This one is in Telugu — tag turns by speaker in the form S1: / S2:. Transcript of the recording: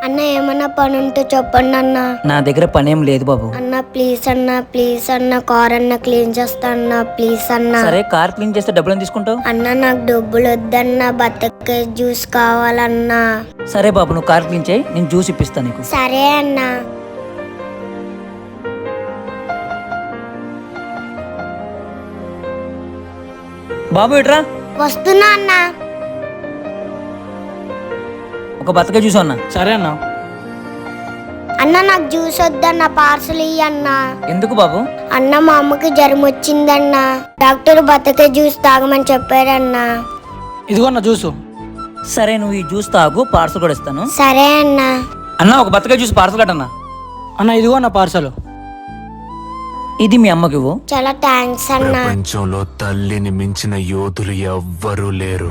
S1: అన్న ఏమన్నా పని ఉంటే చెప్పండి అన్న.
S2: నా దగ్గర పనేం లేదు బాబు.
S1: అన్న ప్లీజ్ అన్న, ప్లీజ్ అన్న, కార్ అన్న క్లీన్ చేస్తా అన్న, ప్లీజ్ అన్న.
S2: సరే, కార్ క్లీన్ చేస్తే డబ్బులు ఎంత తీసుకుంటావు?
S1: అన్న నాకు డబ్బులు వద్దన్న, బత్తకాయ జ్యూస్ కావాలన్నా.
S2: సరే బాబు, నువ్వు కార్ క్లీన్ చేయి, నేను జ్యూస్ ఇప్పిస్తాను నీకు.
S1: సరే అన్న.
S2: బాబు ఇట్రా.
S1: వస్తున్నా అన్న.
S2: ఒక బతక జ్యూస్ అన్న.
S3: సరే అన్న.
S1: అన్న నాకు జ్యూస్ వద్దన్న, పార్సల్ ఇయ్యన్న.
S2: ఎందుకు బాబు?
S1: అన్న మా అమ్మకి జ్వరం వచ్చిందన్న, డాక్టర్ బత్తకాయ జ్యూస్ తాగమని చెప్పారన్న.
S3: ఇదిగో అన్న జ్యూసు.
S2: సరే, నువ్వు ఈ జ్యూస్ తాగు, పార్సల్ కూడా ఇస్తాను.
S1: సరే అన్న.
S2: అన్న, ఒక బతక జ్యూస్ పార్సల్ కట్టన్నా.
S3: అన్న ఇదిగో అన్న పార్సల్.
S2: ఇది మీ అమ్మకి ఇవ్వు.
S1: చాలా థ్యాంక్స్ అన్న.
S4: ప్రపంచంలో తల్లిని మించిన యోధులు ఎవ్వరూ లేరు.